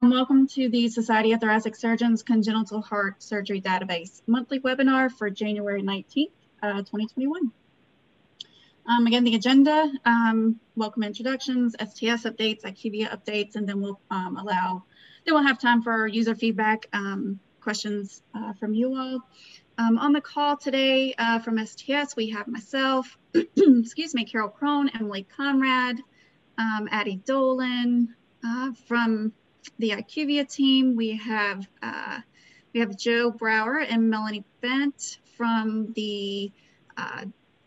Welcome to the Society of Thoracic Surgeons Congenital Heart Surgery Database monthly webinar for January 19th, 2021. Again, the agenda, welcome introductions, STS updates, IQVIA updates, and then we'll have time for user feedback, questions from you all. On the call today from STS, we have myself, excuse me, Carol Crone, Emily Conrad, Addie Dolan. From the IQVIA team, we have Joe Brower and Melanie Bent from the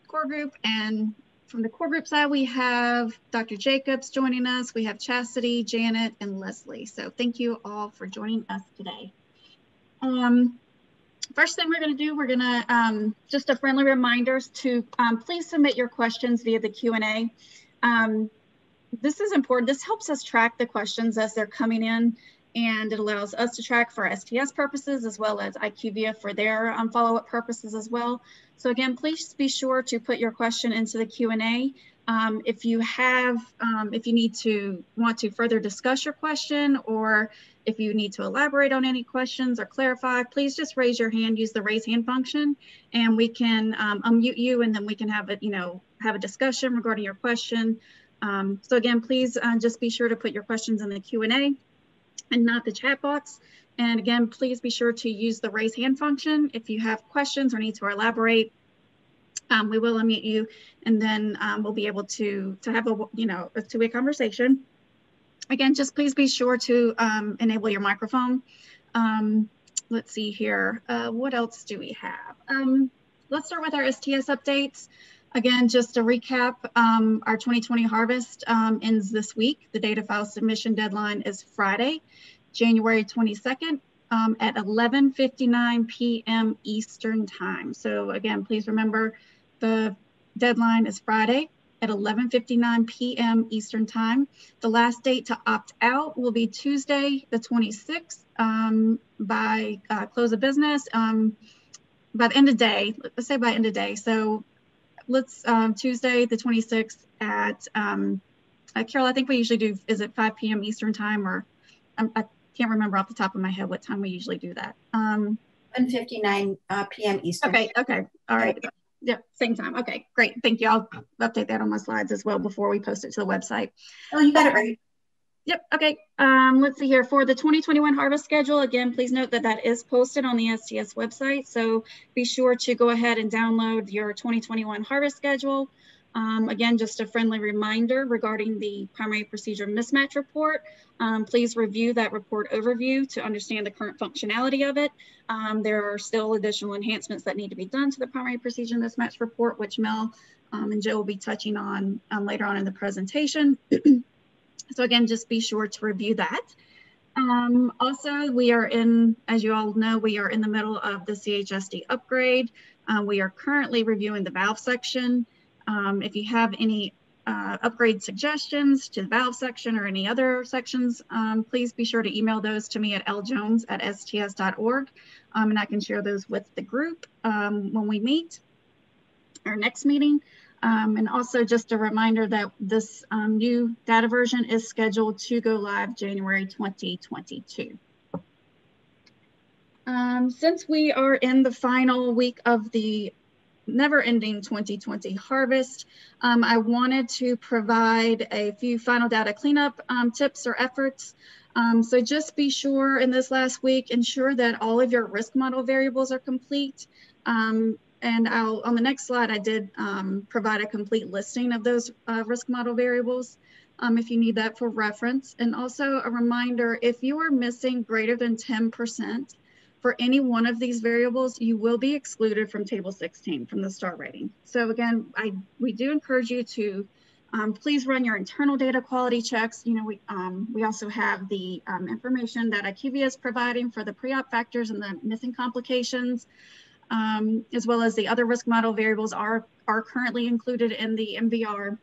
core group, and from the core group side, we have Dr. Jacobs joining us. We have Chastity, Janet, and Leslie. So thank you all for joining us today. First thing we're going to do, we're going to just a friendly reminder to please submit your questions via the Q&A. This is important. This helps us track the questions as they're coming in, and it allows us to track for STS purposes as well as IQVIA for their follow-up purposes as well. So again, please be sure to put your question into the Q&A. If you want to further discuss your question, or if you need to elaborate on any questions or clarify, please just raise your hand, use the raise hand function, and we can unmute you, and then we can have a discussion regarding your question. So again, please just be sure to put your questions in the Q&A and not the chat box. And again, please be sure to use the raise hand function. If you have questions or need to elaborate, we will unmute you, and then we'll be able to have a two-way conversation. Again, just please be sure to enable your microphone. Let's see here. What else do we have? Let's start with our STS updates. Again, just to recap, our 2020 harvest ends this week. The data file submission deadline is Friday, January 22nd at 11:59 p.m. Eastern time. So again, please remember the deadline is Friday at 11:59 p.m. Eastern time. The last date to opt out will be Tuesday, the 26th by close of business, by the end of day, let's say by end of day. So let's Tuesday the 26th at Carol, I think we usually do, is it 5 p.m. Eastern time, or I can't remember off the top of my head what time we usually do that. 1:59 p.m. Eastern. Okay, all right. Yeah, same time. Okay, great. Thank you. I'll update that on my slides as well before we post it to the website. Oh, you got it right. Yep. Okay. Let's see here. For the 2021 harvest schedule, again, please note that that is posted on the STS website. So be sure to go ahead and download your 2021 harvest schedule. Again, just a friendly reminder regarding the Primary Procedure Mismatch Report. Please review that report overview to understand the current functionality of it. There are still additional enhancements that need to be done to the Primary Procedure Mismatch Report, which Mel and Joe will be touching on later on in the presentation. So again, just be sure to review that. Also, we are in, as you all know, we are in the middle of the CHSD upgrade. We are currently reviewing the valve section. If you have any upgrade suggestions to the valve section or any other sections, please be sure to email those to me at ljones@sts.org, and I can share those with the group when we meet, our next meeting. And also just a reminder that this new data version is scheduled to go live January 2022. Since we are in the final week of the never-ending 2020 harvest, I wanted to provide a few final data cleanup tips or efforts. So just be sure in this last week, ensure that all of your risk model variables are complete. And on the next slide, I did provide a complete listing of those risk model variables if you need that for reference. And also a reminder, if you are missing greater than 10% for any one of these variables, you will be excluded from Table 16 from the star rating. So again, we do encourage you to please run your internal data quality checks. You know, we also have the information that IQVIA is providing for the pre-op factors and the missing complications. As well as the other risk model variables are currently included in the MVR.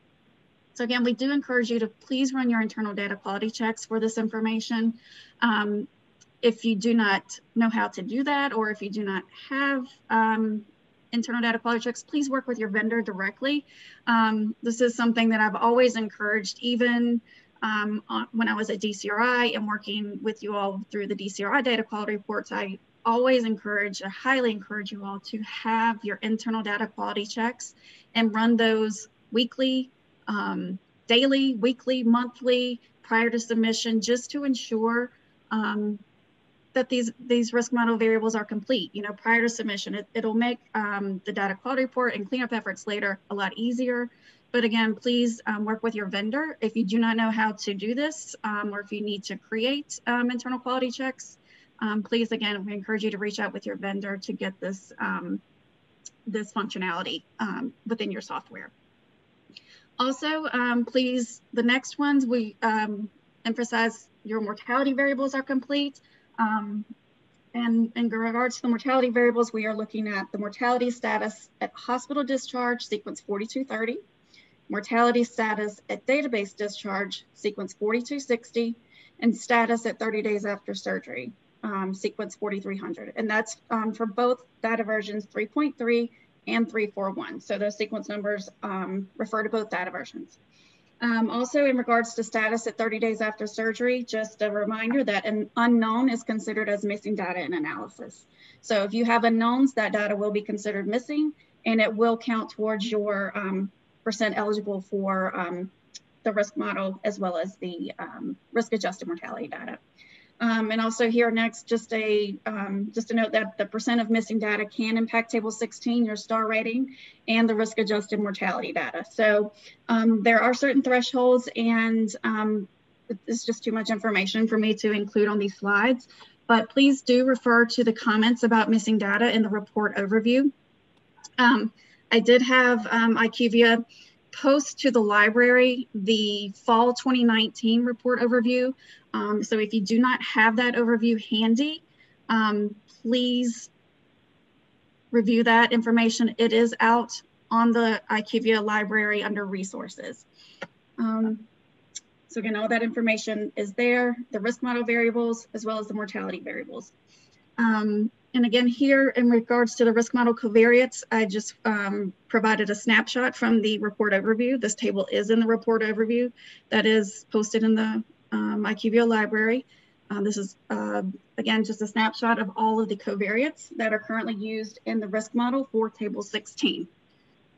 So again, we do encourage you to please run your internal data quality checks for this information. If you do not know how to do that, or if you do not have internal data quality checks, please work with your vendor directly. This is something that I've always encouraged, even when I was at DCRI and working with you all through the DCRI data quality reports, I always encourage, I highly encourage you all to have your internal data quality checks and run those weekly, daily, weekly, monthly, prior to submission, just to ensure that these risk model variables are complete. You know, prior to submission, it'll make the data quality report and cleanup efforts later a lot easier. But again, please work with your vendor. If you do not know how to do this, or if you need to create internal quality checks, please, again, we encourage you to reach out with your vendor to get this, this functionality within your software. Also, please, the next ones, we emphasize your mortality variables are complete. And in regards to the mortality variables, we are looking at the mortality status at hospital discharge, sequence 4230, mortality status at database discharge, sequence 4260, and status at 30 days after surgery, sequence 4300. And that's for both data versions 3.3 and 341. So those sequence numbers refer to both data versions. Also, in regards to status at 30 days after surgery, just a reminder that an unknown is considered as missing data in analysis. So if you have unknowns, that data will be considered missing, and it will count towards your percent eligible for the risk model, as well as the risk-adjusted mortality data. And also here next, just a note that the percent of missing data can impact table 16, your star rating, and the risk-adjusted mortality data. So there are certain thresholds, and it's just too much information for me to include on these slides, but please do refer to the comments about missing data in the report overview. I did have IQVIA post to the library the fall 2019 report overview. So if you do not have that overview handy, please review that information. It is out on the IQVIA library under resources. So again, all that information is there, the risk model variables, as well as the mortality variables. And again, here in regards to the risk model covariates, I just provided a snapshot from the report overview. This table is in the report overview that is posted in the IQVIA library. This is, again, just a snapshot of all of the covariates that are currently used in the risk model for table 16.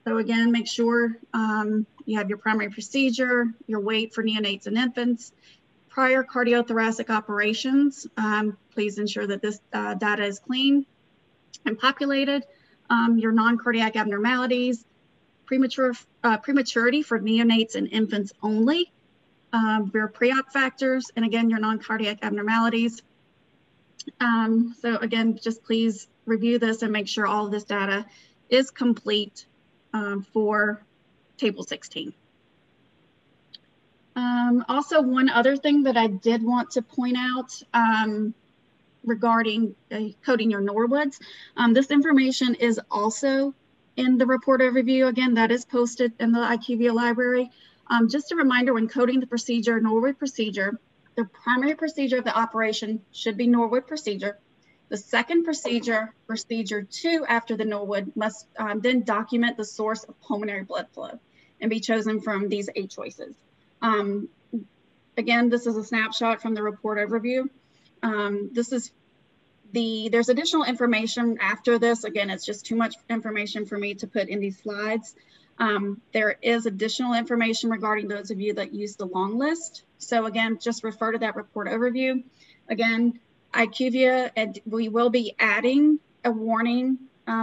So again, make sure you have your primary procedure, your weight for neonates and infants, prior cardiothoracic operations. Please ensure that this data is clean and populated. Your non-cardiac abnormalities, prematurity for neonates and infants only, your pre-op factors, and again, your non-cardiac abnormalities. So again, just please review this and make sure all of this data is complete for table 16. Also, one other thing that I did want to point out regarding coding your Norwoods, this information is also in the report overview. Again, that is posted in the IQVIA library. Just a reminder, when coding the procedure, Norwood procedure, the primary procedure of the operation should be Norwood procedure. The second procedure, procedure 2 after the Norwood, must then document the source of pulmonary blood flow and be chosen from these 8 choices. Again, this is a snapshot from the report overview. There's additional information after this. Again, it's just too much information for me to put in these slides. There is additional information regarding those of you that use the long list. So again, just refer to that report overview. Again, IQVIA, and we will be adding a warning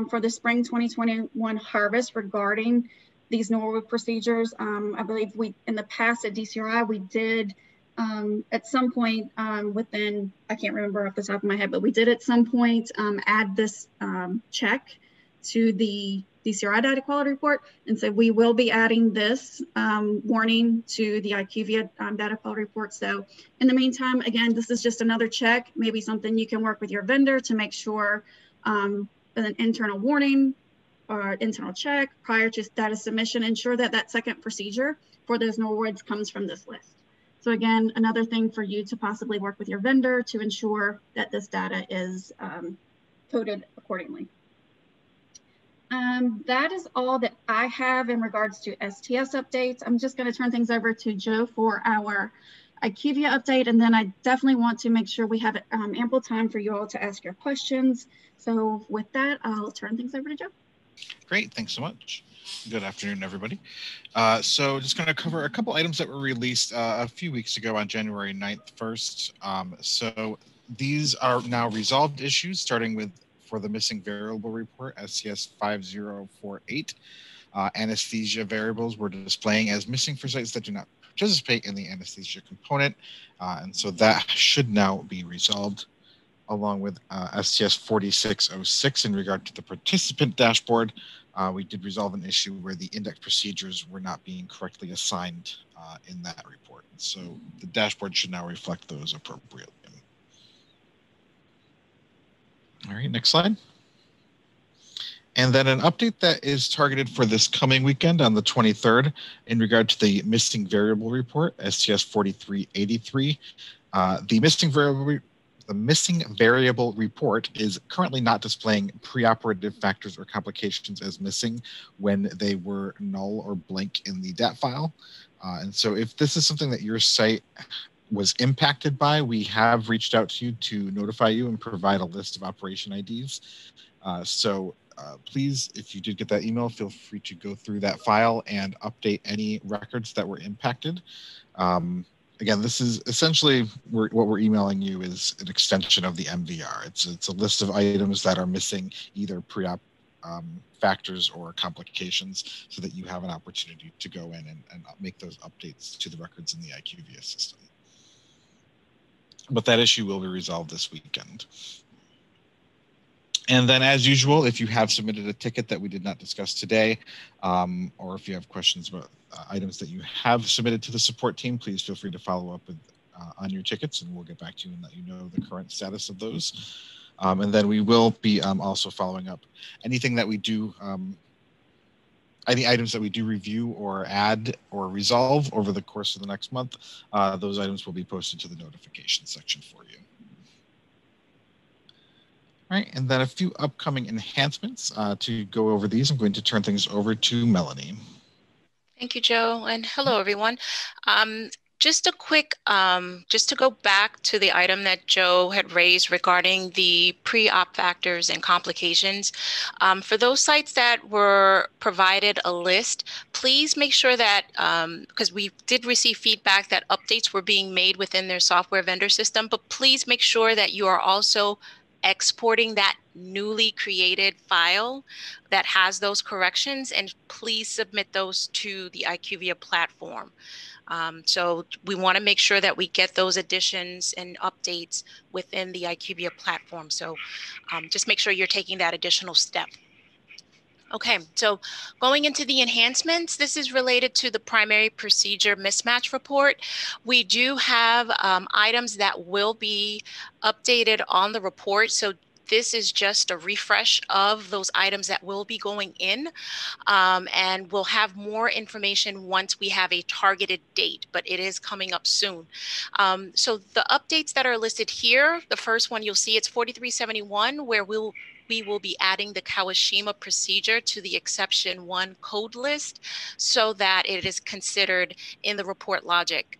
for the spring 2021 harvest regarding these Norwood procedures. I believe in the past at DCRI, we did at some point within, I can't remember off the top of my head, but we did at some point add this check to the DCRI data quality report. And so we will be adding this warning to the IQVIA data quality report. So in the meantime, again, this is just another check, maybe something you can work with your vendor to make sure an internal warning or internal check prior to data submission, ensure that that second procedure for those Norwoods comes from this list. So again, another thing for you to possibly work with your vendor to ensure that this data is coded accordingly. That is all that I have in regards to STS updates. I'm just going to turn things over to Joe for our IQVIA update, and then I definitely want to make sure we have ample time for you all to ask your questions. So with that, I'll turn things over to Joe. Great, thanks so much. Good afternoon, everybody. So just going to cover a couple items that were released a few weeks ago on January 9th first. So these are now resolved issues, starting with for the missing variable report, SCS 5048. Anesthesia variables were displaying as missing for sites that do not participate in the anesthesia component. And so that should now be resolved, along with STS 4606 in regard to the participant dashboard. We did resolve an issue where the index procedures were not being correctly assigned in that report. So the dashboard should now reflect those appropriately. All right, next slide. And then an update that is targeted for this coming weekend on the 23rd in regard to the missing variable report, STS 4383. The missing variable report is currently not displaying preoperative factors or complications as missing when they were null or blank in the DAT file. And so if this is something that your site was impacted by, we have reached out to you to notify you and provide a list of operation IDs. Please, if you did get that email, feel free to go through that file and update any records that were impacted. Again, this is essentially what we're emailing you is an extension of the MVR. It's a list of items that are missing either pre-op factors or complications, so that you have an opportunity to go in and make those updates to the records in the IQVIA system. But that issue will be resolved this weekend. And then, as usual, if you have submitted a ticket that we did not discuss today, or if you have questions about items that you have submitted to the support team, please feel free to follow up with, on your tickets, and we'll get back to you and let you know the current status of those. And then we will be also following up anything that we do, any items that we do review or add or resolve over the course of the next month. Those items will be posted to the notification section for you. All right, and then a few upcoming enhancements. To go over these, I'm going to turn things over to Melanie. Thank you, Joe, and hello, everyone. Just a quick, just to go back to the item that Joe had raised regarding the pre-op factors and complications. For those sites that were provided a list, please make sure that, because we did receive feedback that updates were being made within their software vendor system, but please make sure that you are also exporting that newly created file that has those corrections, and please submit those to the IQVIA platform. So we want to make sure that we get those additions and updates within the IQVIA platform. So just make sure you're taking that additional step. Okay, so going into the enhancements, this is related to the primary procedure mismatch report. We do have items that will be updated on the report. So this is just a refresh of those items that will be going in, and we'll have more information once we have a targeted date, but it is coming up soon. So the updates that are listed here, the first one you'll see, it's 4371, where we will be adding the Kawashima procedure to the exception 1 code list so that it is considered in the report logic.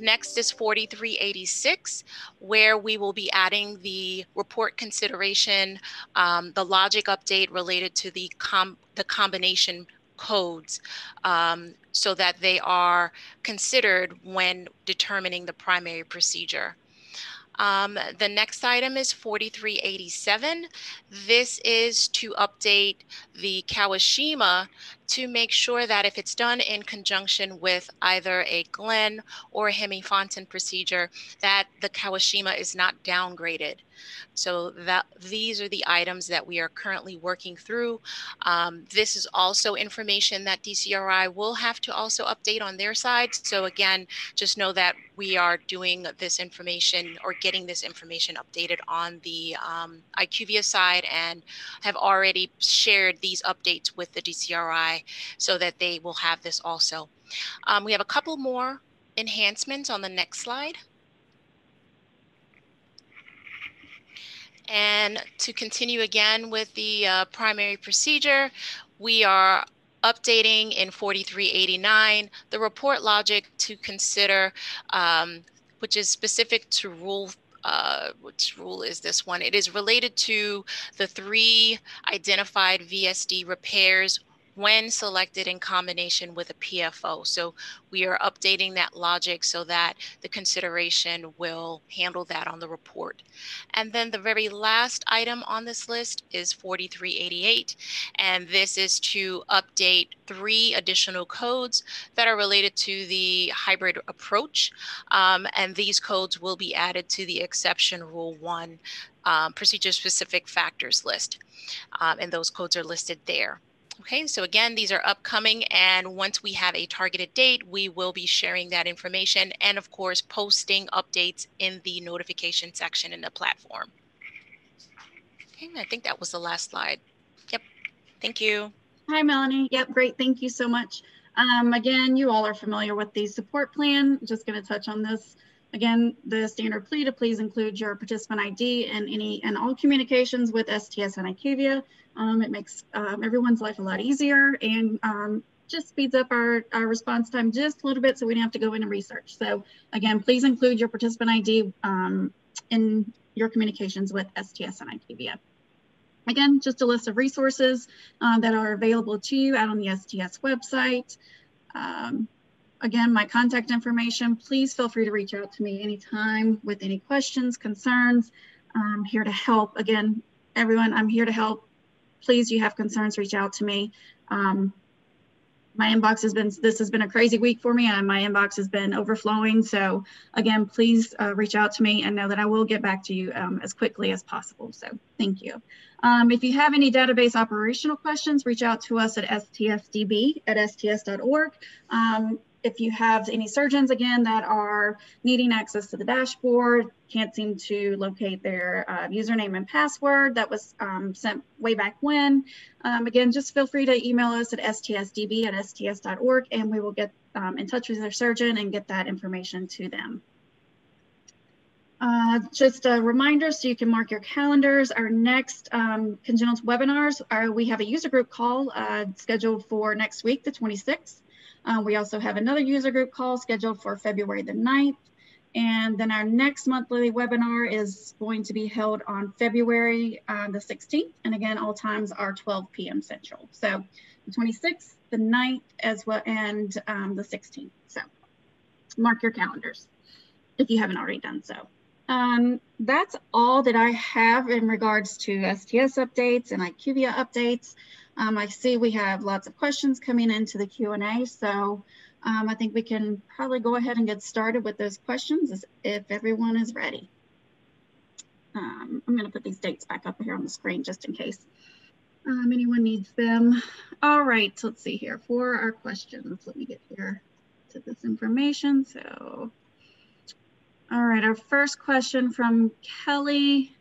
Next is 4386, where we will be adding the report consideration, the logic update related to the combination codes, so that they are considered when determining the primary procedure. The next item is 4387. This is to update the Kawashima to make sure that if it's done in conjunction with either a Glenn or a Hemi-Fontan procedure, that the Kawashima is not downgraded. So that these are the items that we are currently working through. This is also information that DCRI will have to also update on their side. So again, just know that we are doing this information or getting this information updated on the IQVIA side, and have already shared these updates with the DCRI so that they will have this also. We have a couple more enhancements on the next slide. And to continue again with the primary procedure, we are updating in 4389 the report logic to consider, which is specific to rule. Which rule is this one? It is related to the 3 identified VSD repairs when selected in combination with a PFO. So we are updating that logic so that the consideration will handle that on the report. And then the very last item on this list is 4388. And this is to update 3 additional codes that are related to the hybrid approach. And these codes will be added to the exception rule 1 procedure specific factors list. And those codes are listed there. Okay, so again, these are upcoming, and once we have a targeted date, we will be sharing that information and, of course, posting updates in the notification section in the platform. Okay, I think that was the last slide. Yep, thank you. Hi, Melanie. Yep, great. Thank you so much. Again, you all are familiar with the support plan. Just going to touch on this. Again, the standard plea to please include your participant ID and any and all communications with STS and IQVIA. It makes everyone's life a lot easier and just speeds up our response time just a little bit so we don't have to go in and research. So again, please include your participant ID in your communications with STS and IQVIA. Again, just a list of resources that are available to you out on the STS website. Again, my contact information, please feel free to reach out to me anytime with any questions, concerns. I'm here to help. Again, everyone, I'm here to help. Please, you have concerns, reach out to me. My inbox has been, this has been a crazy week for me and my inbox has been overflowing. So again, please reach out to me and know that I will get back to you as quickly as possible. So thank you. If you have any database operational questions, reach out to us at stsdb@sts.org. If you have any surgeons, again, that are needing access to the dashboard, can't seem to locate their username and password that was sent way back when, again, just feel free to email us at stsdb@sts.org and we will get in touch with their surgeon and get that information to them. Just a reminder, so you can mark your calendars. Our next congenital webinars we have a user group call scheduled for next week, the 26th. We also have another user group call scheduled for February the 9th. And then our next monthly webinar is going to be held on February the 16th. And again, all times are 12 p.m. Central. So the 26th, the 9th as well, and the 16th. So mark your calendars if you haven't already done so. That's all that I have in regards to STS updates and IQVIA updates. I see we have lots of questions coming into the Q&A, so I think we can probably go ahead and get started with those questions if everyone is ready. I'm going to put these dates back up here on the screen just in case anyone needs them. All right, so let's see here for our questions. Let me get here to this information. So, all right, our first question from Kelly.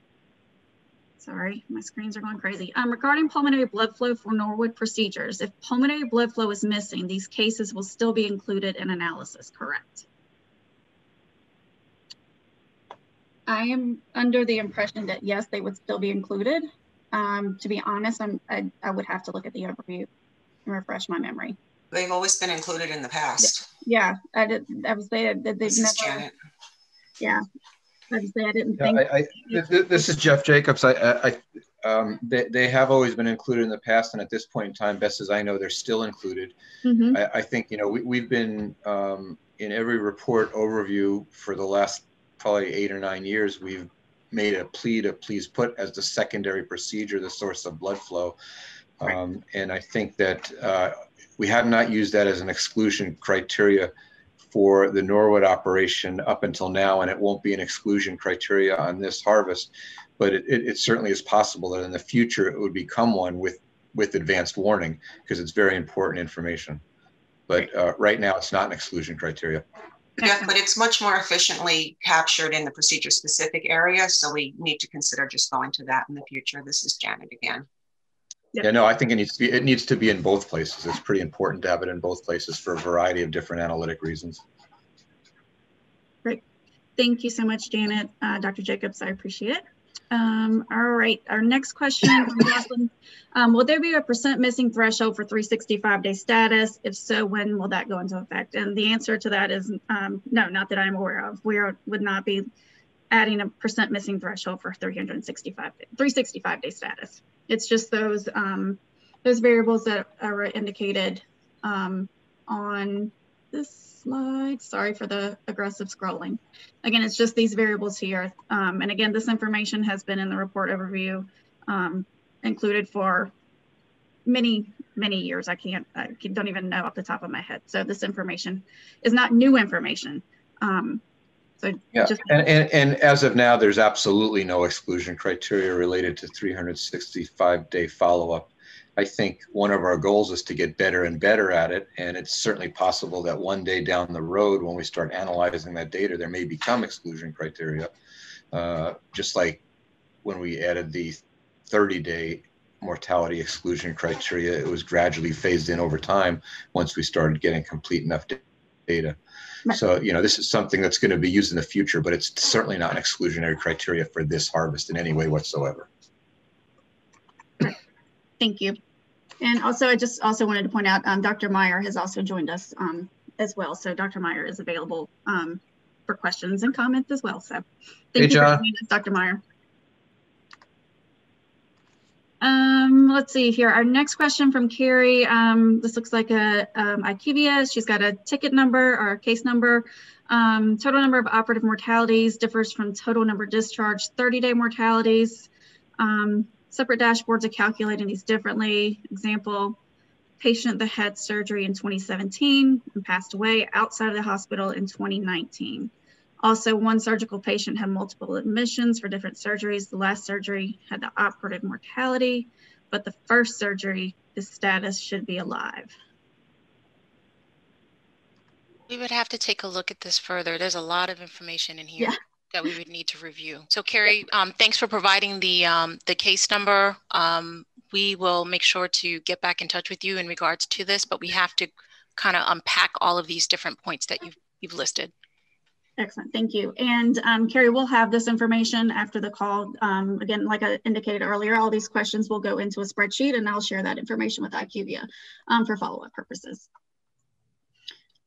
Sorry, my screens are going crazy. Regarding pulmonary blood flow for Norwood procedures, if pulmonary blood flow is missing, these cases will still be included in analysis, correct? I am under the impression that yes, they would still be included. To be honest, I would have to look at the overview and refresh my memory. They've always been included in the past. Yeah, I would say that they've This never. is Janet. Yeah. I didn't think. This is Jeff Jacobs. They have always been included in the past, and at this point in time, best as I know, they're still included. Mm-hmm. I think we've been in every report overview for the last probably 8 or 9 years. We've made a plea to please put as the secondary procedure the source of blood flow, right. And I think that we have not used that as an exclusion criteria for the Norwood operation up until now, and it won't be an exclusion criteria on this harvest, but it certainly is possible that in the future it would become one with advanced warning because it's very important information. But right now it's not an exclusion criteria. Yeah, but it's much more efficiently captured in the procedure specific area, so we need to consider just going to that in the future. This is Janet again. Yeah, no, I think it needs to be in both places. It's pretty important to have it in both places for a variety of different analytic reasons. Great. Thank you so much, Janet. Dr. Jacobs, I appreciate it. All right, our next question from Jocelyn. Will there be a % missing threshold for 365-day status? If so, when will that go into effect? And the answer to that is no, not that I'm aware of. Would not be adding a % missing threshold for 365-day status. It's just those variables that are indicated on this slide. Sorry for the aggressive scrolling. Again, it's just these variables here. And again, this information has been in the report overview included for many, many years. I don't even know off the top of my head. So this information is not new information. So yeah, and as of now, there's absolutely no exclusion criteria related to 365-day follow-up. I think one of our goals is to get better and better at it. And it's certainly possible that one day down the road, when we start analyzing that data, there may become exclusion criteria. Just like when we added the 30-day mortality exclusion criteria, it was gradually phased in over time once we started getting complete enough data. So, you know, this is something that's going to be used in the future, but it's certainly not an exclusionary criteria for this harvest in any way whatsoever. Thank you. And also, I just also wanted to point out, Dr. Meyer has also joined us as well. So Dr. Meyer is available for questions and comments as well. So thank you for joining us, Dr. Meyer. Let's see here. Our next question from Carrie. This looks like a IQVIA. She's got a ticket number or a case number. Total number of operative mortalities differs from total number discharged 30-day mortalities. Separate dashboards are calculating these differently. Example, patient that had surgery in 2017 and passed away outside of the hospital in 2019. Also, one surgical patient had multiple admissions for different surgeries. The last surgery had the operative mortality, but the first surgery, the status should be alive. We would have to take a look at this further. There's a lot of information in here. Yeah. That we would need to review. So Carrie, thanks for providing the case number. We will make sure to get back in touch with you in regards to this, but we have to kind of unpack all of these different points that you've listed. Excellent, thank you. And Carrie, we'll have this information after the call. Again, like I indicated earlier, all these questions will go into a spreadsheet and I'll share that information with IQVIA for follow-up purposes.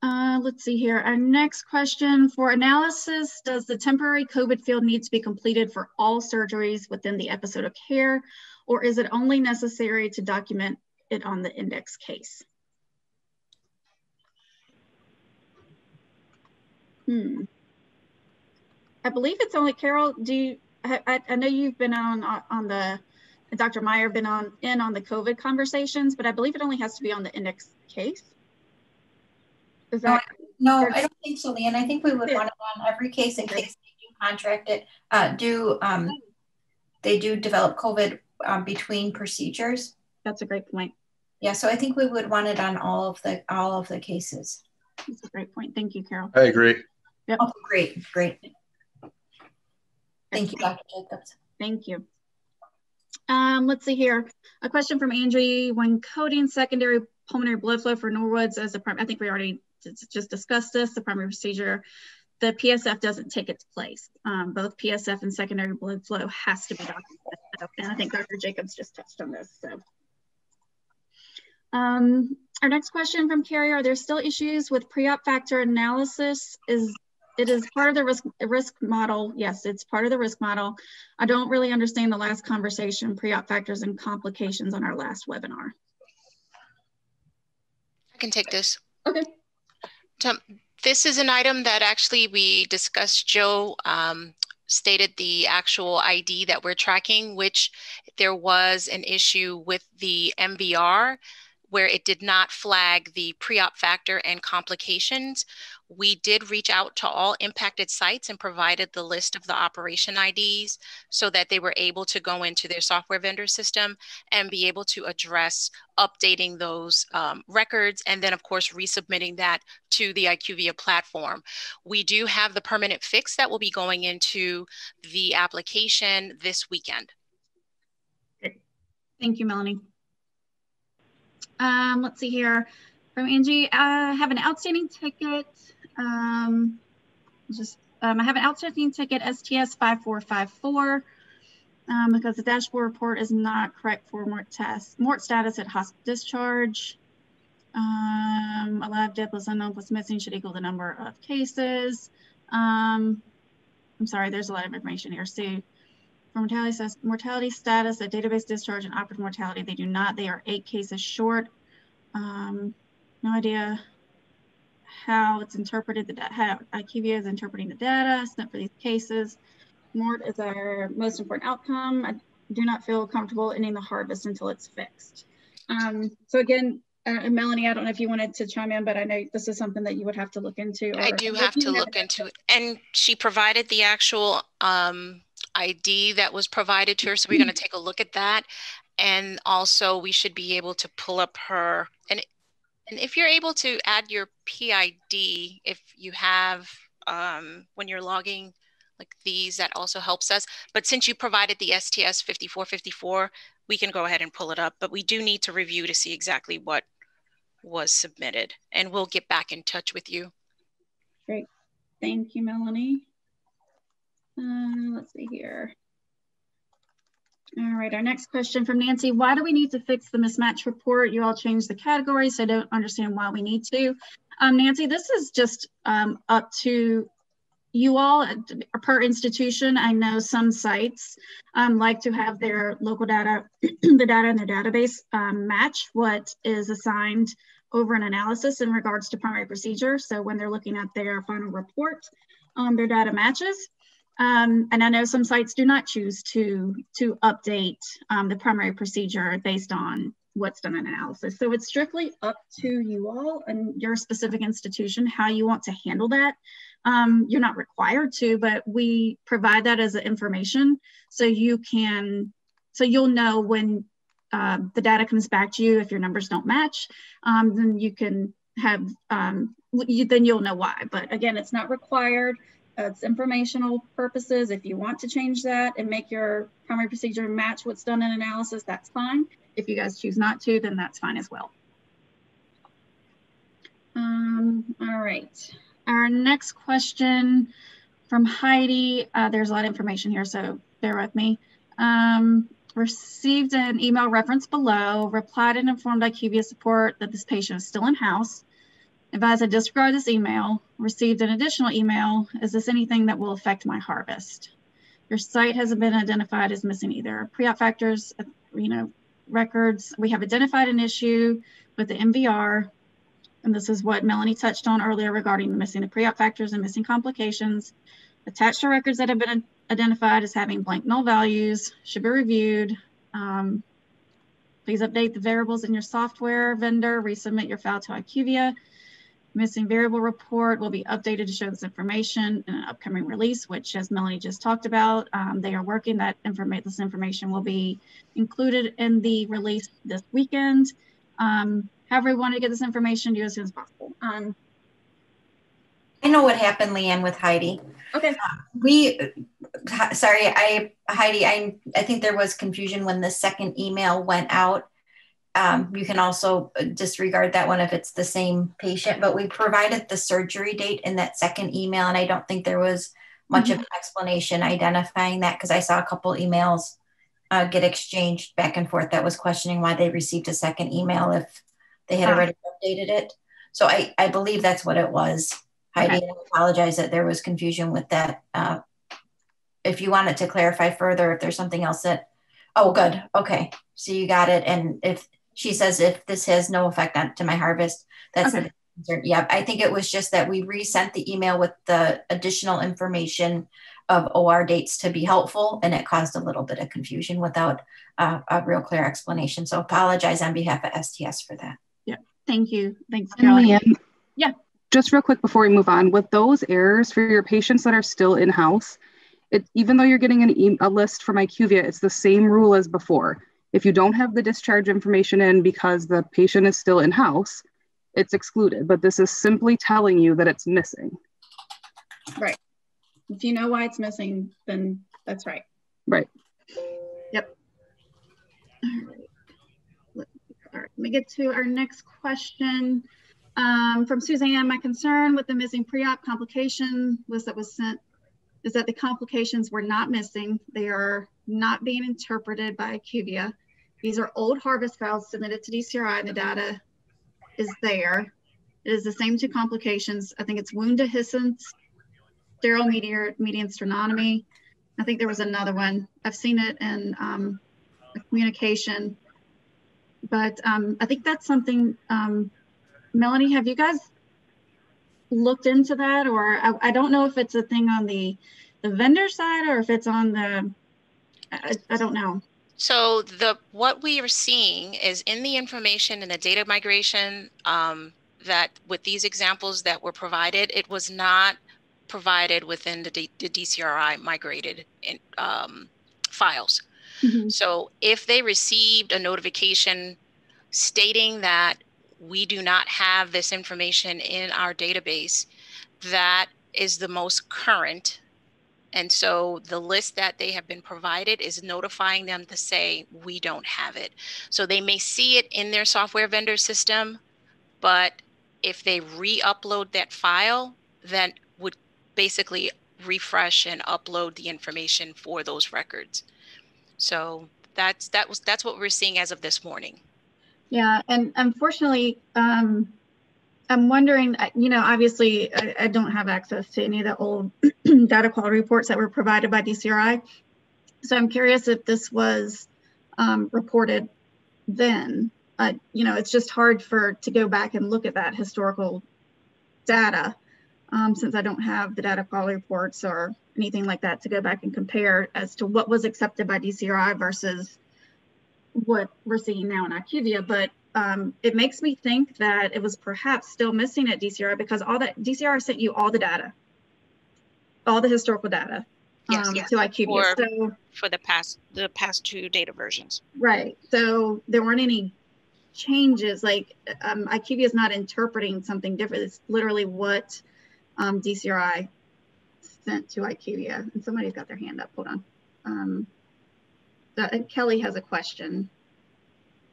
Let's see here. Our next question for analysis, does the temporary COVID field need to be completed for all surgeries within the episode of care, or is it only necessary to document it on the index case? I believe it's only, Carol, I know you've been on the, Dr. Meyer been on the COVID conversations, but I believe it only has to be on the index case. Is that, no, I don't think so, Leanne. I think we would want it on every case in case they do contract it. They do develop COVID between procedures. That's a great point. Yeah, so I think we would want it on all of the cases. That's a great point. Thank you, Carol. I agree. Yep. Oh, great. Thank you, Dr. Jacobs. Thank you. Let's see here. A question from Angie. When coding secondary pulmonary blood flow for Norwood's as a I think we already just discussed this, the primary procedure, the PSF doesn't take its place. Both PSF and secondary blood flow has to be documented. And I think Dr. Jacobs just touched on this. So, our next question from Carrie, are there still issues with pre-op factor analysis? It is part of the risk model. Yes, it's part of the risk model. I don't really understand the last conversation, pre-op factors and complications on our last webinar. I can take this. Okay. This is an item that actually we discussed. Joe stated the actual ID that we're tracking, which there was an issue with the MBR where it did not flag the pre-op factor and complications. We did reach out to all impacted sites and provided the list of the operation IDs so that they were able to go into their software vendor system and be able to address updating those records, and then of course resubmitting that to the IQVIA platform. We do have the permanent fix that will be going into the application this weekend. Great. Thank you, Melanie. Let's see here from Angie. I have an outstanding ticket. I have an outstanding ticket STS 5454. because the dashboard report is not correct for mort status at hospital discharge. Alive, dead plus unknown plus missing should equal the number of cases. I'm sorry, there's a lot of information here. See, for mortality status at database discharge and operative mortality, they do not. They are 8 cases short. No idea how it's interpreted, how IQVIA is interpreting the data sent for these cases. Mort is our most important outcome. I do not feel comfortable ending the harvest until it's fixed. So again, Melanie, I don't know if you wanted to chime in, but I know this is something that you would have to look into. I do have to look into it. And she provided the actual ID that was provided to her. So we're going to take a look at that. And also we should be able to pull up her, and if you're able to add your PID, if you have, when you're logging like these, that also helps us. But since you provided the STS 5454, we can go ahead and pull it up, but we do need to review to see exactly what was submitted, and we'll get back in touch with you. Great. Thank you, Melanie. Let's see here. All right, our next question from Nancy. Why do we need to fix the mismatch report? You all changed the categories, so I don't understand why we need to. Nancy, this is just up to you all per institution. I know some sites like to have their local data, the data in their database match what is assigned over an analysis in regards to primary procedure. So when they're looking at their final report, their data matches. And I know some sites do not choose to update the primary procedure based on what's done in analysis. So it's strictly up to you all and your specific institution how you want to handle that. You're not required to, but we provide that as information so you can, so you'll know when the data comes back to you. If your numbers don't match, then you can have, then you'll know why. But again, it's not required. It's informational purposes. If you want to change that and make your primary procedure match what's done in analysis, that's fine. If you guys choose not to, then that's fine as well. All right. Our next question from Heidi. There's a lot of information here, so bear with me. Received an email reference below, replied and informed IQVIA support that this patient is still in-house. Advised I disregard this email, received an additional email. Is this anything that will affect my harvest? Your site hasn't been identified as missing either pre-op factors, records. We have identified an issue with the MVR, and this is what Melanie touched on earlier regarding the missing of pre-op factors and missing complications. Attached to records that have been identified as having blank null values should be reviewed. Please update the variables in your software vendor, resubmit your file to IQVIA. Missing variable report will be updated to show this information in an upcoming release, which, as Melanie just talked about, they are working that this information will be included in the release this weekend. However, we want to get this information to you as soon as possible. I know what happened, Leanne, with Heidi. Okay. Heidi, I think there was confusion when the second email went out. You can also disregard that one if it's the same patient, but we provided the surgery date in that second email, and I don't think there was much of an explanation identifying that, because I saw a couple emails get exchanged back and forth that was questioning why they received a second email if they had already updated it. So I believe that's what it was. Heidi, okay. I apologize that there was confusion with that. If you wanted to clarify further, if there's something else that, oh, good. Okay. So you got it. And if she says, if this has no effect to my harvest, that's okay. The concern. Yeah. I think it was just that we resent the email with the additional information of OR dates to be helpful. And it caused a little bit of confusion without a real clear explanation. So apologize on behalf of STS for that. Yeah. Thank you. Thanks, Caroline. Yeah. Just real quick before we move on, with those errors for your patients that are still in-house, even though you're getting a list from IQVIA, it's the same rule as before. If you don't have the discharge information in because the patient is still in-house, it's excluded. But this is simply telling you that it's missing. Right. If you know why it's missing, then that's right. Right. Yep. All right. Let me get to our next question. From Suzanne, my concern with the missing pre-op complication list that was sent is that the complications were not missing. They are not being interpreted by IQVIA. These are old harvest files submitted to DCRI, and the data is there. It is the same two complications. I think it's wound dehiscence, sterile median sternotomy. I think there was another one. I've seen it in communication, but I think that's something, Melanie, have you guys looked into that? Or I don't know if it's a thing on the vendor side or if it's on the, I don't know. So what we are seeing is in the information in the data migration that with these examples that were provided, it was not provided within the DCRI migrated files. Mm-hmm. So if they received a notification stating that we do not have this information in our database, that is the most current. And so the list that they have been provided is notifying them to say, we don't have it. So they may see it in their software vendor system, but if they re-upload that file, then would basically refresh and upload the information for those records. So that's what we're seeing as of this morning. Yeah, and unfortunately, I'm wondering, obviously I don't have access to any of the old data quality reports that were provided by DCRI. So I'm curious if this was reported then. It's just hard to go back and look at that historical data since I don't have the data quality reports or anything like that to go back and compare as to what was accepted by DCRI versus what we're seeing now in IQVIA. But it makes me think that it was perhaps still missing at DCRI because all that DCRI sent you all the data, all the historical data yes. to IQVIA. For the past two data versions. Right. So there weren't any changes. Like IQVIA is not interpreting something different. It's literally what DCRI sent to IQVIA. And somebody's got their hand up. Hold on. Kelly has a question.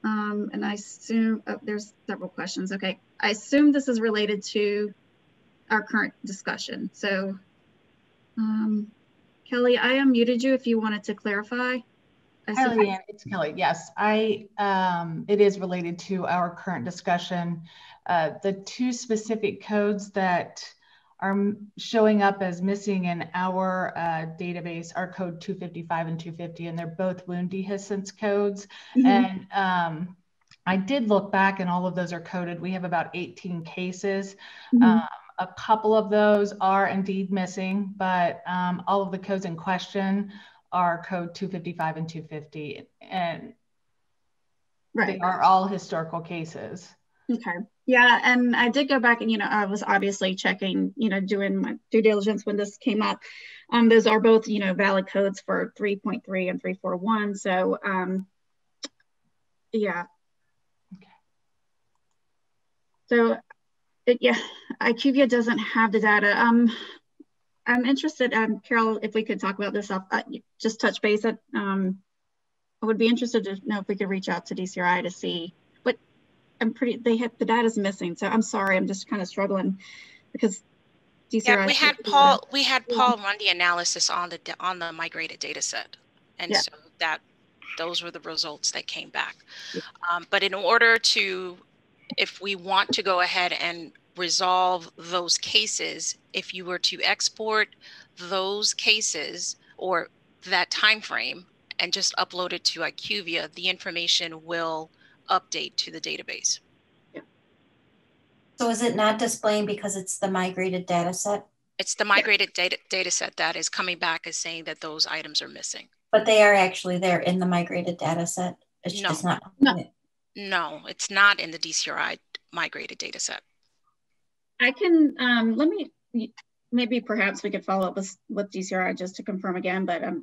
And I assume there's several questions. Okay. I assume this is related to our current discussion. So Kelly, I unmuted you if you wanted to clarify. Hi, Leanne, it's Kelly. Yes, it is related to our current discussion. The two specific codes that are showing up as missing in our database are code 255 and 250, and they're both wound dehiscence codes. Mm-hmm. And I did look back, and all of those are coded. We have about 18 cases. Mm-hmm. A couple of those are indeed missing, but all of the codes in question are code 255 and 250, and they are all historical cases. Okay. Yeah, and I did go back and, I was obviously checking, doing my due diligence when this came up. Those are both, valid codes for 3.3 and 341. So, yeah. Okay. So, IQVIA doesn't have the data. I'm interested, Carol, if we could talk about this, just touch base. I would be interested to know if we could reach out to DCRI to see what the data's missing. So I'm sorry, I'm just kind of struggling because DCRI. Yeah, we had Paul run the analysis on the migrated data set. And so those were the results that came back. Yeah. But in order to, if we want to go ahead and resolve those cases, if you were to export those cases or that time frame and just upload it to IQVIA, the information will update to the database. Yeah. So is it not displaying because it's the migrated data set? It's the migrated data set that is coming back as saying that those items are missing. But they are actually there in the migrated data set. It's just not. No, it's not in the DCRI migrated data set. I can, maybe perhaps we could follow up with DCRI just to confirm again, but I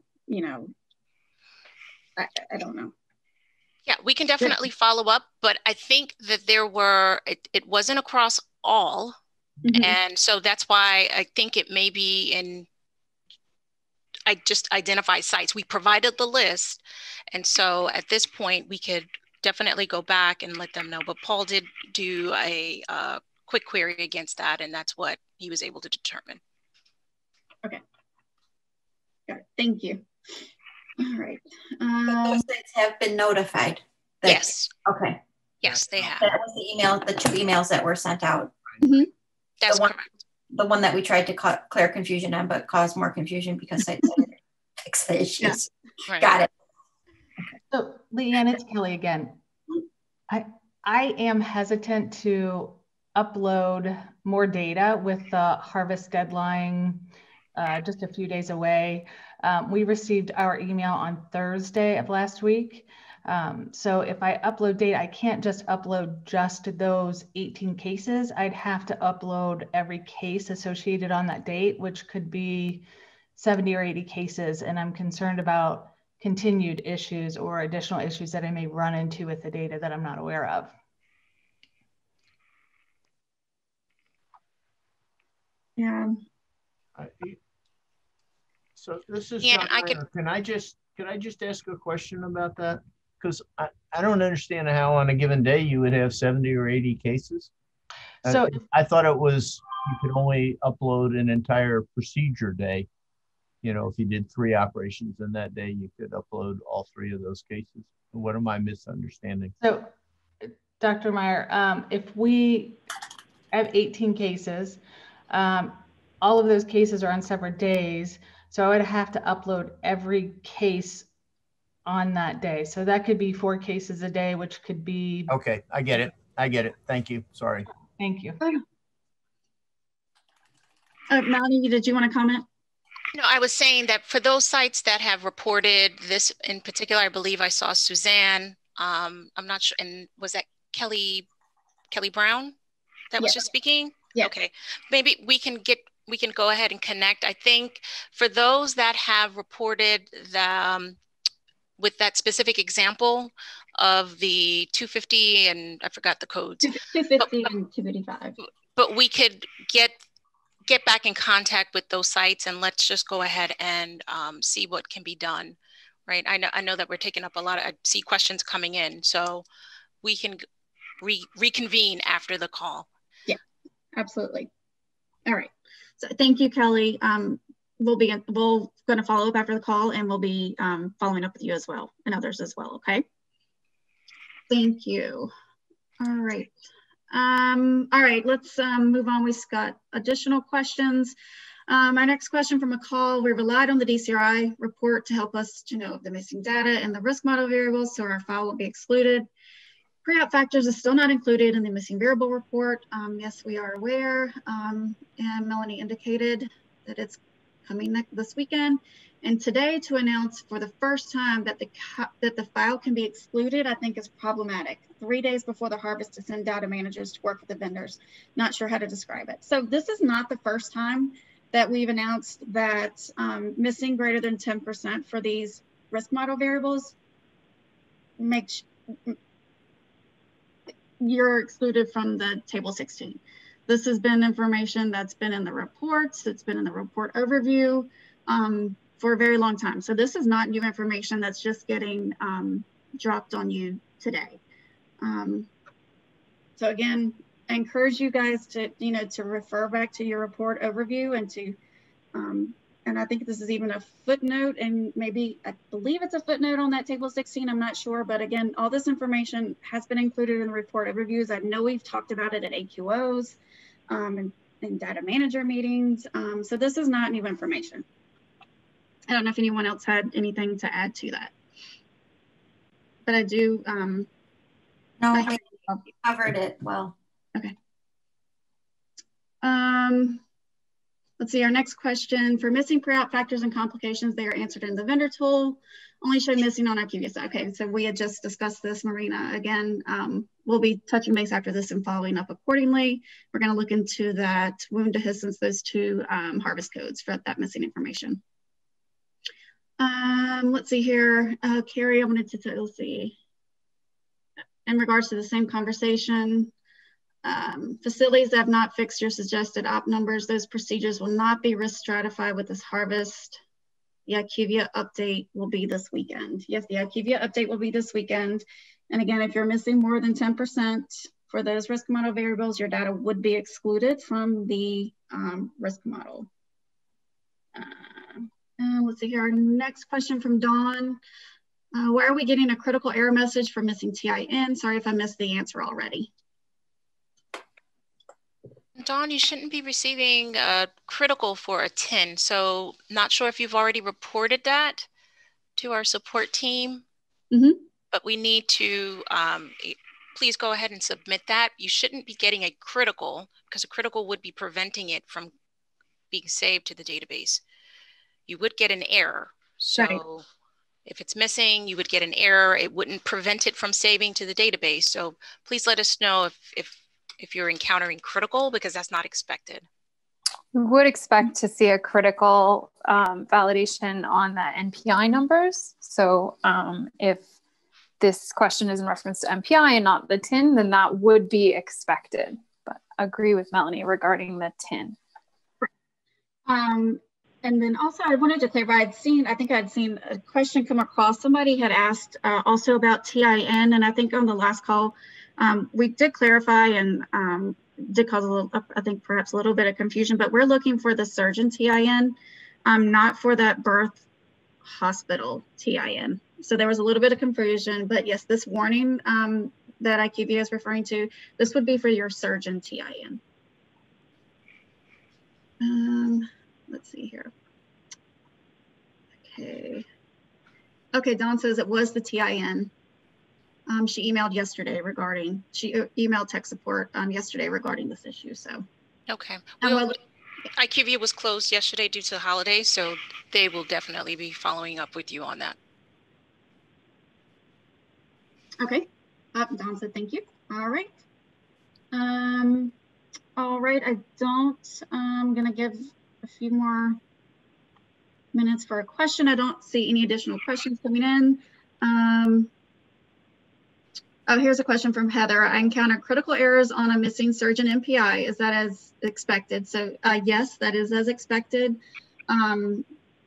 don't know. Yeah, we can definitely follow up, but I think that it wasn't across all. Mm-hmm. And so that's why I think it may be I just identified sites. We provided the list. And so at this point, we could definitely go back and let them know. But Paul did do a quick query against that, and that's what he was able to determine. Okay. Got it. Thank you. All right. But those sites have been notified. Yes. Okay. Yes, they have. That was the email, the 2 emails that were sent out. Mm-hmm. That's correct. The one that we tried to clear confusion on, but caused more confusion because sites fix the issues. Yeah. Right. Got it. So Leanne, it's Kelly again. I am hesitant to upload more data with the harvest deadline just a few days away. We received our email on Thursday of last week. So if I upload data, I can't just upload just those 18 cases. I'd have to upload every case associated on that date, which could be 70 or 80 cases. And I'm concerned about continued issues or additional issues that I may run into with the data that I'm not aware of. Yeah. So this is yeah, John. Can I just ask a question about that? Because I don't understand how on a given day you would have 70 or 80 cases. So I thought it was you could only upload an entire procedure day. You know, if you did 3 operations in that day, you could upload all 3 of those cases. What am I misunderstanding? So, Dr. Meyer, if we have 18 cases, all of those cases are on separate days. So I would have to upload every case on that day. So that could be 4 cases a day, which could be. Okay, I get it. I get it. Thank you. Sorry. Thank you. Melanie, did you want to comment? No, I was saying that for those sites that have reported this in particular, I believe I saw Suzanne. I'm not sure, and was that Kelly Brown that was just speaking? Yeah. Okay, maybe we can go ahead and connect. I think for those that have reported the with that specific example of the 250 and I forgot the codes. 250 and 255. But we could get back in contact with those sites and let's just go ahead and see what can be done, right? I know that we're taking up a lot of, I see questions coming in, so we can reconvene after the call. Yeah, absolutely. All right, so thank you, Kelly. We're going to follow up after the call and we'll be following up with you as well and others as well, okay? Thank you. All right. All right, let's move on. We've got additional questions. Our next question from a call, we relied on the DCRI report to help us to know the missing data and the risk model variables, so our file will be excluded. Pre-op factors is still not included in the missing variable report. Yes, we are aware, and Melanie indicated that it's coming this weekend. And today to announce for the first time that the file can be excluded, I think is problematic. 3 days before the harvest to send data managers to work with the vendors. Not sure how to describe it. So this is not the first time that we've announced that missing greater than 10% for these risk model variables you're excluded from the table 16. This has been information that's been in the reports, it's been in the report overview for a very long time. So this is not new information that's just getting dropped on you today. So again, I encourage you guys to, to refer back to your report overview and to, and I think this is even a footnote and maybe, I believe it's a footnote on that table 16, I'm not sure. But again, all this information has been included in the report overviews. I know we've talked about it at AQOs and data manager meetings. So this is not new information. I don't know if anyone else had anything to add to that. But I do. No, I think you covered it well. Okay. Let's see, our next question. For missing pre-op factors and complications, they are answered in the vendor tool. Only show missing on IQVIA. Okay, so we had just discussed this, Marina. Again, we'll be touching base after this and following up accordingly. We're going to look into that wound dehiscence, those 2 harvest codes for that missing information. Let's see here. Carrie, I wanted to, let's see. In regards to the same conversation, facilities that have not fixed your suggested op numbers, those procedures will not be risk stratified with this harvest. The IQVIA update will be this weekend. Yes, the IQVIA update will be this weekend. And again, if you're missing more than 10% for those risk model variables, your data would be excluded from the risk model. Let's see here. Our next question from Dawn. Why are we getting a critical error message for missing TIN? Sorry if I missed the answer already. Dawn, you shouldn't be receiving critical for a TIN. So not sure if you've already reported that to our support team, but we need to, please go ahead and submit that. You shouldn't be getting a critical because a critical would be preventing it from being saved to the database. You would get an error. So if it's missing, you would get an error. It wouldn't prevent it from saving to the database. So please let us know if you're encountering critical, because that's not expected. We would expect to see a critical validation on the NPI numbers. So if this question is in reference to NPI and not the TIN, then that would be expected. But I agree with Melanie regarding the TIN. And then also I wanted to clarify, I think I'd seen a question come across. Somebody had asked also about TIN, and I think on the last call, we did clarify and did cause a little, I think perhaps a little bit of confusion, but we're looking for the surgeon TIN, not for that birth hospital TIN. So there was a little bit of confusion, but yes, this warning that IQVIA is referring to, this would be for your surgeon TIN. Let's see here. Okay, Dawn says it was the TIN. She emailed yesterday she emailed tech support yesterday regarding this issue, so. Okay, well, IQVIA was closed yesterday due to the holiday, so they will definitely be following up with you on that. Okay, Dawn said thank you. All right. All right, I'm gonna give a few more minutes for a question. I don't see any additional questions coming in. Oh, here's a question from Heather. I encountered critical errors on a missing surgeon NPI. Is that as expected? So yes, that is as expected.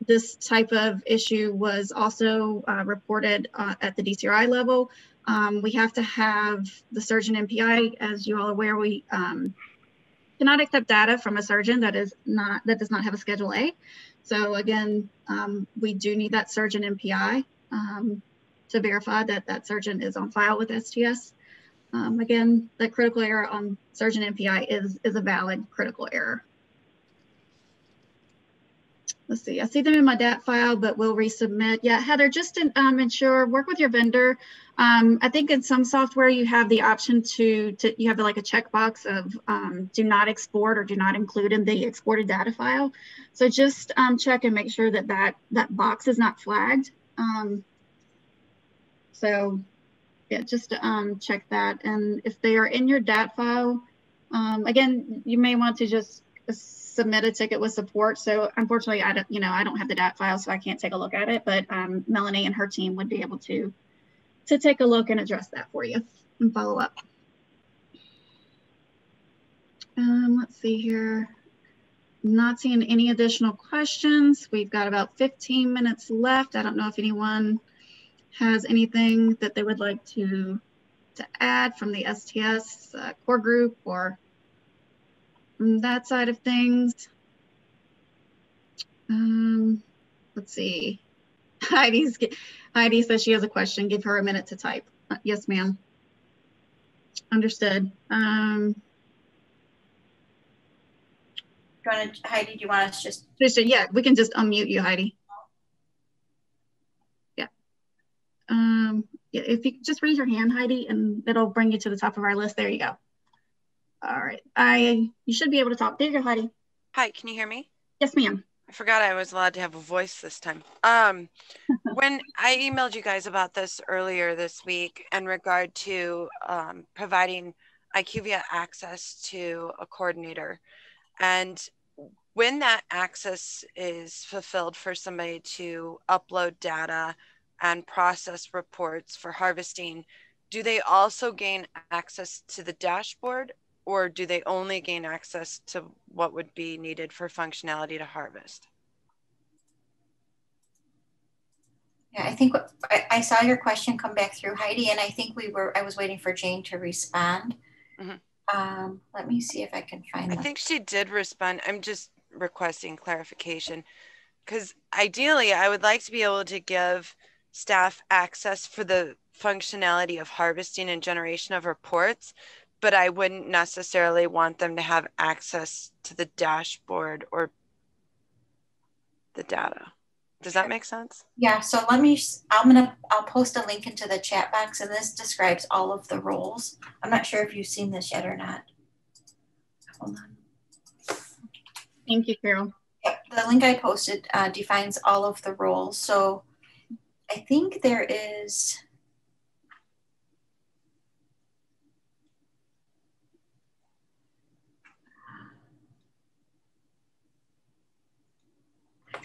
This type of issue was also reported at the DCRI level. We have to have the surgeon NPI, as you all are aware, we cannot accept data from a surgeon that does not have a Schedule A. So again, we do need that surgeon NPI to verify that that surgeon is on file with STS. Again, that critical error on surgeon NPI is a valid critical error. Let's see, I see them in my DAT file, but we'll resubmit. Yeah, Heather, just to ensure, work with your vendor. I think in some software you have the option you have like a checkbox of do not export or do not include in the exported data file. So just check and make sure that box is not flagged. So yeah, just check that. And if they are in your DAT file, again, you may want to just submit a ticket with support. So unfortunately, I don't have the DAT file, so I can't take a look at it, but Melanie and her team would be able to take a look and address that for you and follow up. Let's see here. Not seeing any additional questions. We've got about 15 minutes left. I don't know if anyone has anything that they would like to add from the STS core group or from that side of things. Let's see. Heidi says she has a question. Give her a minute to type. Yes, ma'am. Understood. Heidi, do you want us just? Yeah, we can just unmute you, Heidi. Yeah. Yeah, if you just raise your hand, Heidi, and it'll bring you to the top of our list. There you go. All right. You should be able to talk. There you go, Heidi. Hi, can you hear me? Yes, ma'am. I forgot I was allowed to have a voice this time. When I emailed you guys about this earlier this week in regard to providing IQVIA access to a coordinator, and when that access is fulfilled for somebody to upload data and process reports for harvesting, do they also gain access to the dashboard, or do they only gain access to what would be needed for functionality to harvest? Yeah, I think I saw your question come back through, Heidi, and I think I was waiting for Jane to respond. Mm-hmm. Let me see if I can find that. I think she did respond. I'm just requesting clarification. because ideally I would like to be able to give staff access for the functionality of harvesting and generation of reports, but I wouldn't necessarily want them to have access to the dashboard or the data. Does that make sense? Yeah, so I'll post a link into the chat box, and this describes all of the roles. I'm not sure if you've seen this yet or not. Hold on. Thank you, Carol. Yep, the link I posted defines all of the roles. So I think there is,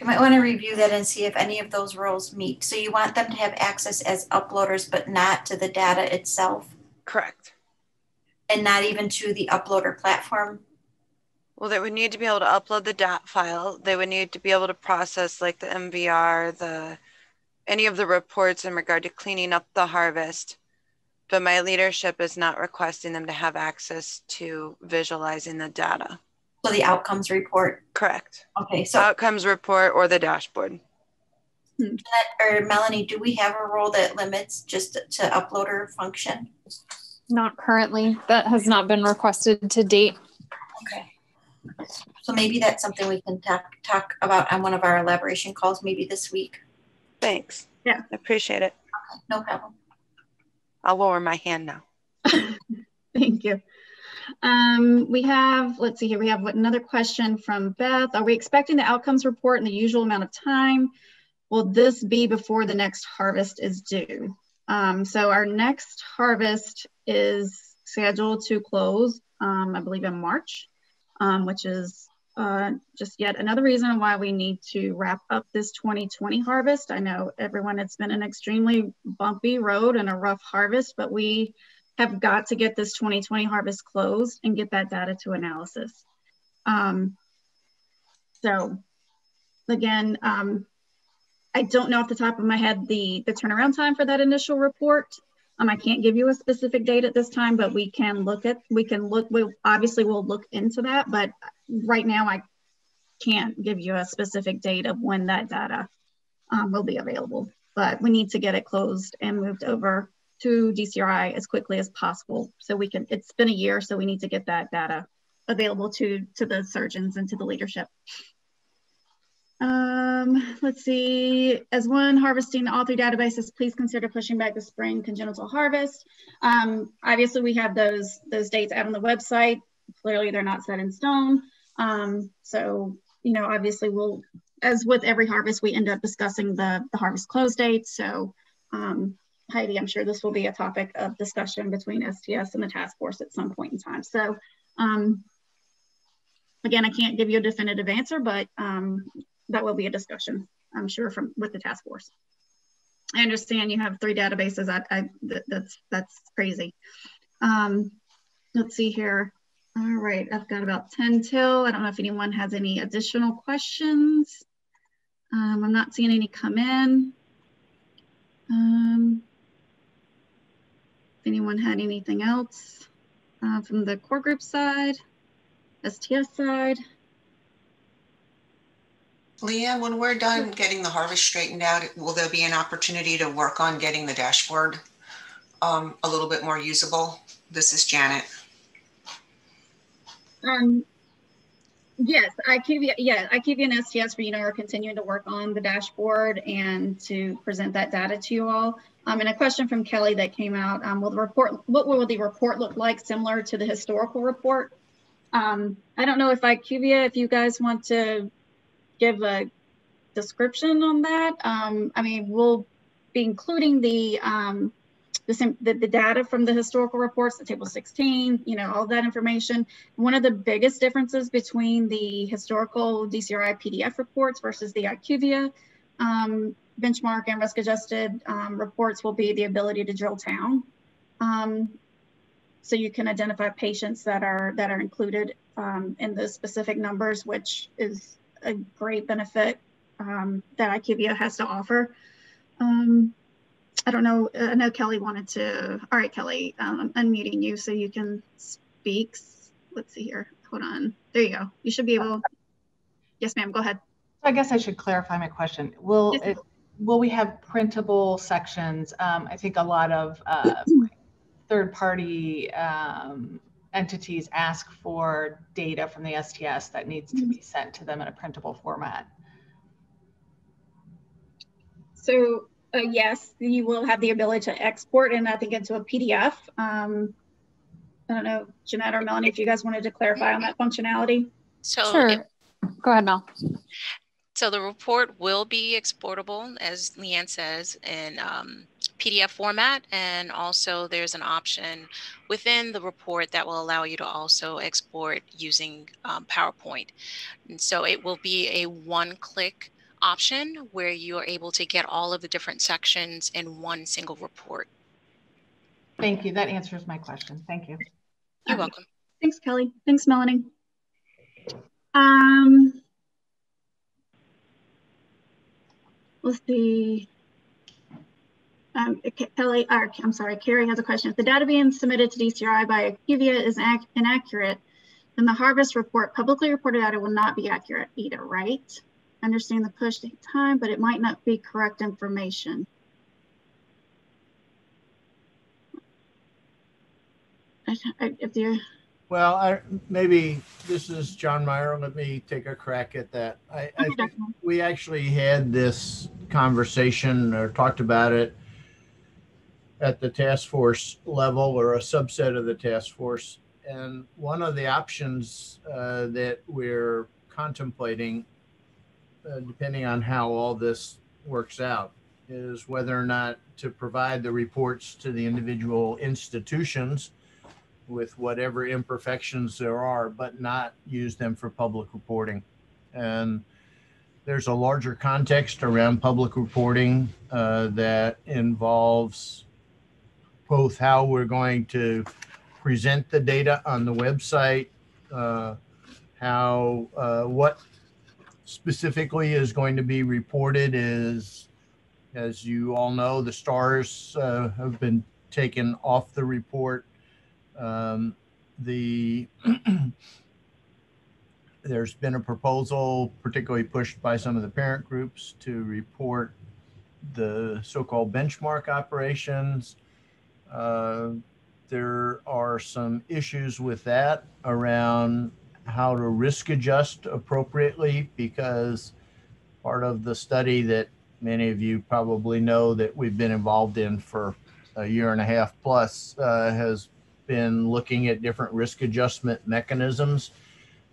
you might want to review that and see if any of those roles meet. So you want them to have access as uploaders, but not to the data itself? Correct. And not even to the uploader platform? Well, they would need to be able to upload the DAT file. They would need to be able to process like the MVR, any of the reports in regard to cleaning up the harvest. But my leadership is not requesting them to have access to visualizing the data. So the outcomes report? Correct. Okay, so outcomes report or the dashboard. Or Melanie, do we have a role that limits just to uploader function? Not currently. That has not been requested to date. Okay. So maybe that's something we can talk about on one of our elaboration calls, maybe this week. Thanks. Yeah. I appreciate it. Okay, no problem. I'll lower my hand now. Thank you. We have, let's see here, we have another question from Beth. Are we expecting the outcomes report in the usual amount of time? Will this be before the next harvest is due? So our next harvest is scheduled to close, I believe in March, which is just yet another reason why we need to wrap up this 2020 harvest. I know everyone, it's been an extremely bumpy road and a rough harvest, but we have got to get this 2020 harvest closed and get that data to analysis. So again, I don't know off the top of my head the turnaround time for that initial report. I can't give you a specific date at this time, but we obviously will look into that, but right now I can't give you a specific date of when that data will be available, but we need to get it closed and moved over to DCRI as quickly as possible. So we can, it's been a year, so we need to get that data available to the surgeons and to the leadership. Let's see, as one harvesting all three databases, please consider pushing back the spring congenital harvest. Obviously we have those dates out on the website. Clearly they're not set in stone. So, you know, obviously we'll, as with every harvest, we end up discussing the harvest close date. So Heidi, I'm sure this will be a topic of discussion between STS and the task force at some point in time. So again, I can't give you a definitive answer, but that will be a discussion, I'm sure, with the task force. I understand you have 3 databases. That's crazy. Let's see here. All right, I've got about 10 till. I don't know if anyone has any additional questions. I'm not seeing any come in. If anyone had anything else from the core group side, STS side. Leanne, when we're done getting the harvest straightened out, will there be an opportunity to work on getting the dashboard a little bit more usable? This is Janet. Yes, IQVIA and STS are continuing to work on the dashboard and to present that data to you all. And a question from Kelly that came out, what will the report look like similar to the historical report? I don't know if IQVIA, if you guys want to give a description on that. I mean, we'll be including the data from the historical reports, the table 16, all that information. One of the biggest differences between the historical DCRI PDF reports versus the IQVIA benchmark and risk adjusted reports will be the ability to drill down. So you can identify patients that are included in the specific numbers, which is a great benefit that IQVIA has to offer. I don't know, I know Kelly wanted to, all right, Kelly, I'm unmuting you so you can speak. Let's see here, hold on. There you go. You should be able, yes ma'am, go ahead. I guess I should clarify my question. Will we have printable sections? I think a lot of third-party entities ask for data from the STS that needs to be sent to them in a printable format. So yes, you will have the ability to export, and I think into a PDF. I don't know, Jeanette or Melanie, if you guys wanted to clarify on that functionality. So sure. Go ahead, Mel. So the report will be exportable, as Leanne says, in PDF format, and also there's an option within the report that will allow you to also export using PowerPoint. And so it will be a one-click option where you are able to get all of the different sections in one single report. Thank you. That answers my question. Thank you. You're welcome. Thanks, Kelly. Thanks, Melanie. Let's see. Kelly, I'm sorry, Carrie has a question. If the data being submitted to DCRI by IQVIA is inaccurate, then the harvest report, publicly reported data, will not be accurate either, right? I understand the push takes time, but it might not be correct information. Well, maybe this is John Meyer. Let me take a crack at that. I think we actually had this conversation or talked about it at the task force level or a subset of the task force. And one of the options that we're contemplating, depending on how all this works out, is whether or not to provide the reports to the individual institutions with whatever imperfections there are, but not use them for public reporting. And there's a larger context around public reporting that involves both how we're going to present the data on the website, what specifically is going to be reported is, as you all know, the stars have been taken off the report. There's been a proposal, particularly pushed by some of the parent groups, to report the so-called benchmark operations. There are some issues with that around how to risk adjust appropriately, because part of the study that many of you probably know that we've been involved in for a year and a half plus has been looking at different risk adjustment mechanisms.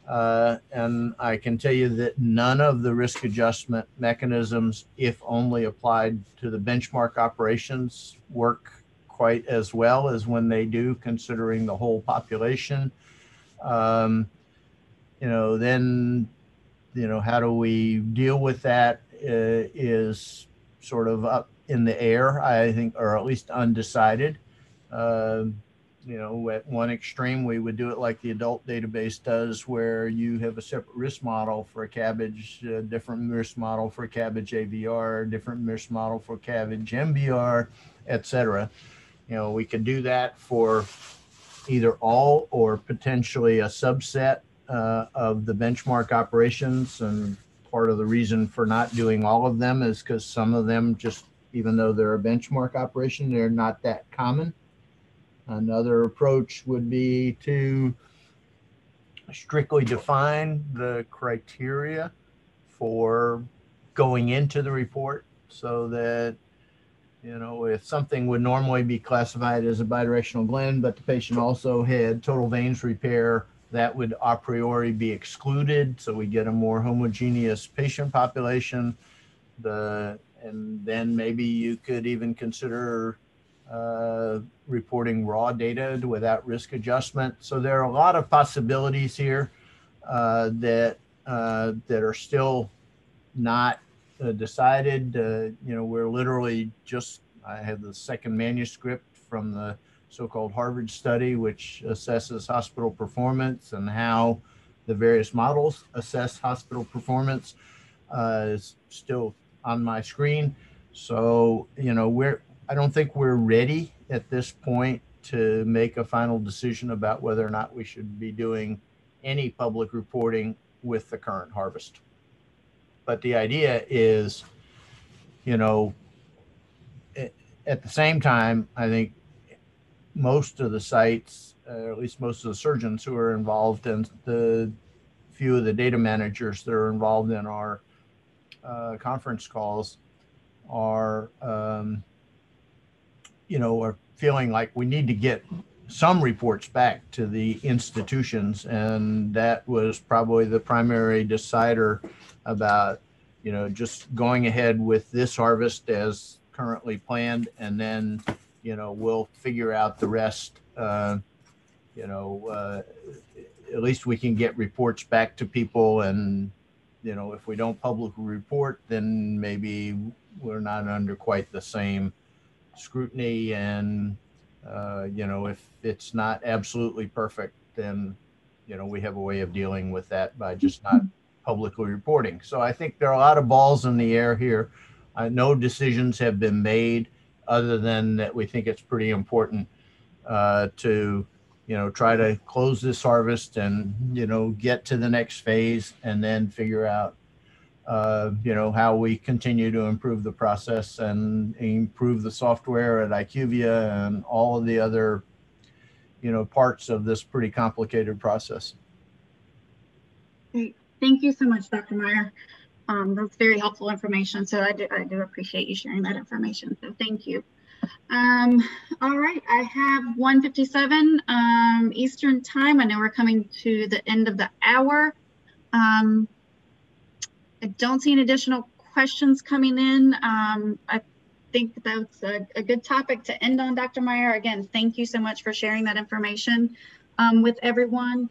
And I can tell you that none of the risk adjustment mechanisms, if only applied to the benchmark operations, work quite as well as when they do, considering the whole population. Then, how do we deal with that is sort of up in the air, I think, or at least undecided. At one extreme, we would do it like the adult database does, where you have a separate risk model for CABG, a different risk model for CABG AVR, different risk model for CABG MBR, et cetera. We could do that for either all or potentially a subset of the benchmark operations. And part of the reason for not doing all of them is because some of them, just even though they're a benchmark operation, they're not that common. Another approach would be to strictly define the criteria for going into the report, so that, if something would normally be classified as a bidirectional gland, but the patient also had total veins repair, that would a priori be excluded. So we get a more homogeneous patient population. And then maybe you could even consider reporting raw data without risk adjustment. So there are a lot of possibilities here that are still not decided. We're literally I have the second manuscript from the so-called Harvard study, which assesses hospital performance and how the various models assess hospital performance, is still on my screen. So, I don't think we're ready at this point to make a final decision about whether or not we should be doing any public reporting with the current harvest. But the idea is, you know, at the same time, I think most of the sites, or at least most of the surgeons who are involved, and the few of the data managers that are involved in our conference calls are, you know, are feeling like we need to get some reports back to the institutions. And that was probably the primary decider about, you know, just going ahead with this harvest as currently planned, and then, you know, we'll figure out the rest. You know, at least we can get reports back to people, and, you know, if we don't publicly report, then maybe we're not under quite the same scrutiny. And you know, if it's not absolutely perfect, then, you know, we have a way of dealing with that by just not publicly reporting. So I think there are a lot of balls in the air here. No decisions have been made, other than that we think it's pretty important to, you know, try to close this harvest and, you know, get to the next phase, and then figure out, you know, how we continue to improve the process and improve the software at IQVIA and all of the other, you know, parts of this pretty complicated process. Great. Thank you so much, Dr. Meyer. That's very helpful information. So I do appreciate you sharing that information. So thank you. All right, I have 1:57 Eastern time. I know we're coming to the end of the hour. I don't see any additional questions coming in. I think that's a good topic to end on, Dr. Meyer. Again, thank you so much for sharing that information with everyone.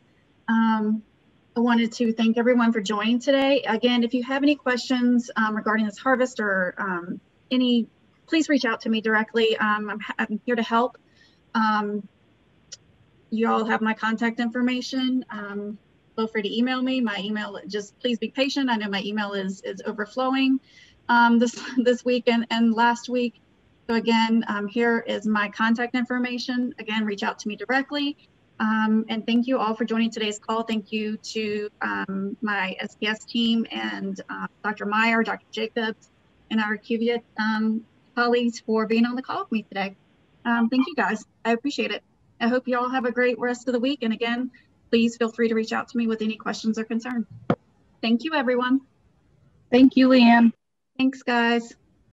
I wanted to thank everyone for joining today. Again, if you have any questions regarding this harvest or please reach out to me directly. I'm here to help. You all have my contact information. Feel free to email me. My email, just please be patient. I know my email is overflowing this week and last week. So again, here is my contact information. Again, reach out to me directly. And thank you all for joining today's call. Thank you to my SPS team and Dr. Meyer, Dr. Jacobs, and our IQVIA colleagues for being on the call with me today. Thank you guys. I appreciate it. I hope you all have a great rest of the week. And again, please feel free to reach out to me with any questions or concerns. Thank you, everyone. Thank you, Leanne. Thanks, guys.